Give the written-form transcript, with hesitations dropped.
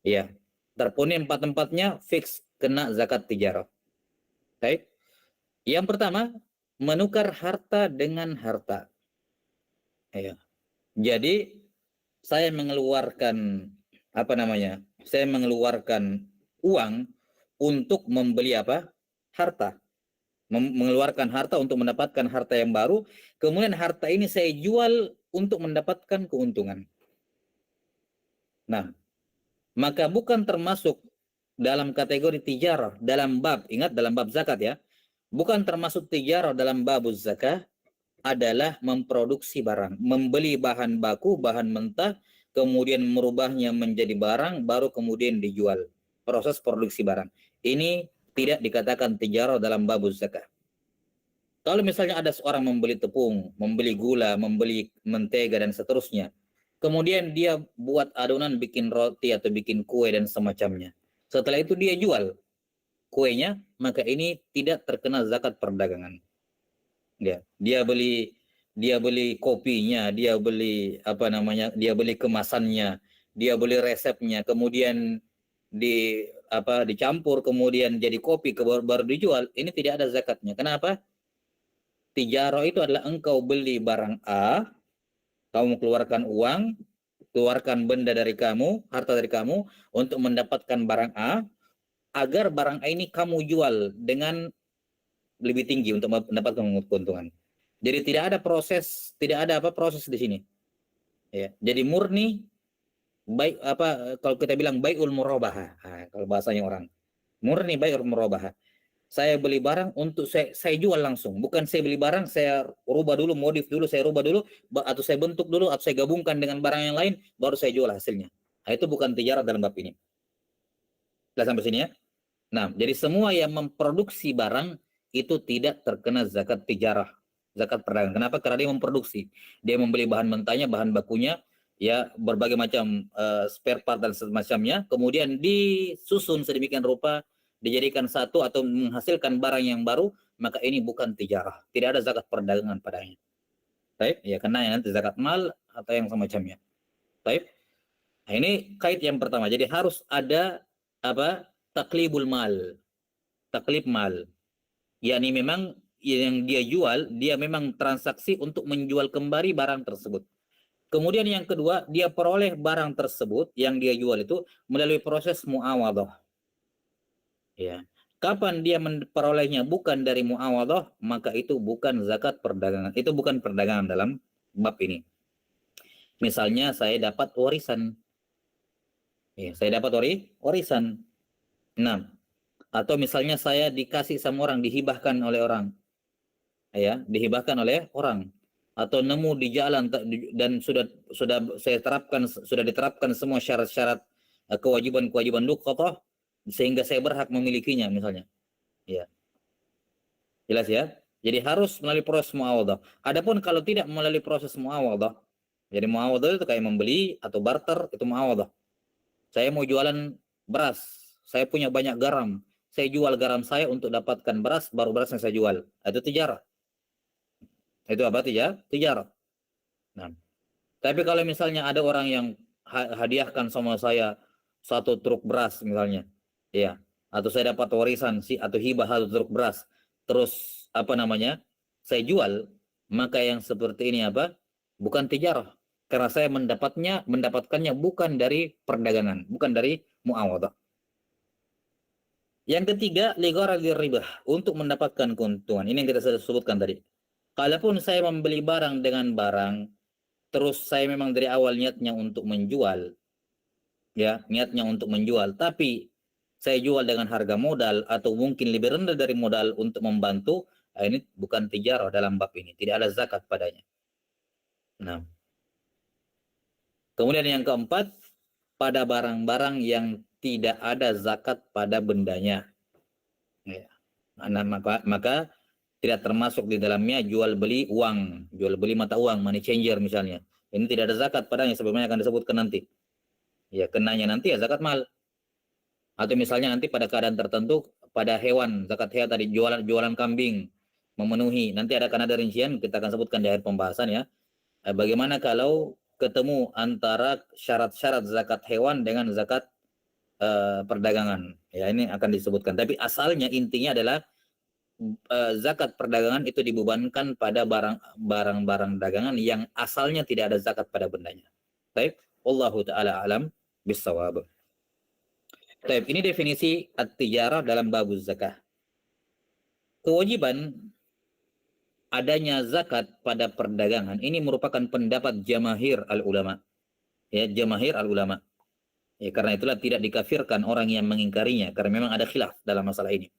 Ya, terpenuhi empat-empatnya fix kena zakat tijarah. Baik. Yang pertama, menukar harta dengan harta. Ya. Jadi saya mengeluarkan apa namanya? Saya mengeluarkan uang untuk membeli apa? Harta. Mengeluarkan harta untuk mendapatkan harta yang baru, kemudian harta ini saya jual untuk mendapatkan keuntungan. Nah, maka bukan termasuk dalam kategori tijarah dalam bab, ingat dalam bab zakat ya, bukan termasuk tijarah dalam bab zakat adalah memproduksi barang, membeli bahan baku, bahan mentah, kemudian merubahnya menjadi barang, baru kemudian dijual. Proses produksi barang. Ini tidak dikatakan tijarah dalam bab zakat. Kalau misalnya ada seorang membeli tepung, membeli gula, membeli mentega dan seterusnya, kemudian dia buat adonan bikin roti atau bikin kue dan semacamnya. Setelah itu dia jual kuenya, maka ini tidak terkena zakat perdagangan. Dia beli kopinya, dia beli apa namanya, dia beli kemasannya, dia beli resepnya, kemudian dicampur, kemudian jadi kopi, baru dijual. Ini tidak ada zakatnya. Kenapa? Tijarah itu adalah engkau beli barang A, kamu keluarkan uang, keluarkan benda dari kamu, harta dari kamu, untuk mendapatkan barang A, agar barang A ini kamu jual dengan lebih tinggi untuk mendapatkan keuntungan. Jadi tidak ada proses di sini. Ya, jadi murni baik kalau kita bilang baiul murabahah. Kalau bahasanya orang. Murni baiul murabahah. Saya beli barang untuk saya jual langsung, bukan saya beli barang saya rubah dulu, modif dulu, saya rubah dulu, atau saya bentuk dulu, atau saya gabungkan dengan barang yang lain, baru saya jual hasilnya. Nah, itu bukan tijarah dalam bab ini. Sudah sampai sini ya. Nah, jadi semua yang memproduksi barang itu tidak terkena zakat tijarah, zakat perdagangan. Kenapa? Karena dia memproduksi, dia membeli bahan mentahnya, bahan bakunya, ya berbagai macam spare part dan semacamnya, kemudian disusun sedemikian rupa, dijadikan satu atau menghasilkan barang yang baru, maka ini bukan tijarah, tidak ada zakat perdagangan padanya. Baik, ya kena yang nanti zakat mal atau yang semacamnya. Baik. Nah, ini kait yang pertama. Jadi harus ada apa? Taklibul mal. Taklib mal. Yakni memang yang dia jual, dia memang transaksi untuk menjual kembali barang tersebut. Kemudian yang kedua, dia peroleh barang tersebut yang dia jual itu melalui proses muawadhah. Ya. Kapan dia memperolehnya bukan dari muawadhah, maka itu bukan zakat perdagangan. Itu bukan perdagangan dalam bab ini. Misalnya saya dapat warisan. Ya, saya dapat warisan. Nah, atau misalnya saya dikasih sama orang, dihibahkan oleh orang. Ya, dihibahkan oleh orang, atau nemu di jalan dan sudah diterapkan semua syarat-syarat kewajiban-kewajiban luqatah sehingga saya berhak memilikinya misalnya. Ya. Jelas ya? Jadi harus melalui proses muawadhah. Adapun kalau tidak melalui proses muawadhah, jadi muawadhah itu kayak membeli atau barter, itu muawadhah. Saya mau jualan beras, saya punya banyak garam, saya jual garam saya untuk dapatkan beras, baru beras yang saya jual. Itu tijarah. Itu apa? Tijarah. Nah, tapi kalau misalnya ada orang yang hadiahkan sama saya satu truk beras misalnya, ya, atau saya dapat warisan atau hibah satu truk beras, terus apa namanya, saya jual, maka yang seperti ini apa? Bukan tijarah, karena saya mendapatkannya bukan dari perdagangan, bukan dari muawadhah. Yang ketiga, ligharadhi ribah, untuk mendapatkan keuntungan. Ini yang kita sudah sebutkan tadi. Kalaupun saya membeli barang dengan barang, terus saya memang dari awal niatnya untuk menjual, ya, niatnya untuk menjual, tapi saya jual dengan harga modal atau mungkin lebih rendah dari modal untuk membantu, ini bukan tijarah dalam bab ini, tidak ada zakat padanya. Nah, kemudian yang keempat, pada barang-barang yang tidak ada zakat pada bendanya. Ya. Nah, maka tidak termasuk di dalamnya jual beli uang, jual beli mata uang, money changer misalnya. Ini tidak ada zakat padanya, sebagaimana akan disebutkan nanti. Ya, kenanya nanti ya zakat mal. Atau misalnya nanti pada keadaan tertentu, pada hewan, zakat hewan tadi, jualan kambing memenuhi. Nanti akan ada rincian, kita akan sebutkan di akhir pembahasan ya. Bagaimana kalau ketemu antara syarat-syarat zakat hewan dengan zakat perdagangan. Ya, ini akan disebutkan. Tapi asalnya intinya adalah zakat perdagangan itu dibebankan pada barang-barang dagangan yang asalnya tidak ada zakat pada bendanya. Baik, wallahu taala alam bisawab. Baik, ini definisi at-tijarah dalam bab zakah. Kewajiban adanya zakat pada perdagangan ini merupakan pendapat jamahir al-ulama. Ya, jamahir al-ulama. Ya, karena itulah tidak dikafirkan orang yang mengingkarinya karena memang ada khilaf dalam masalah ini.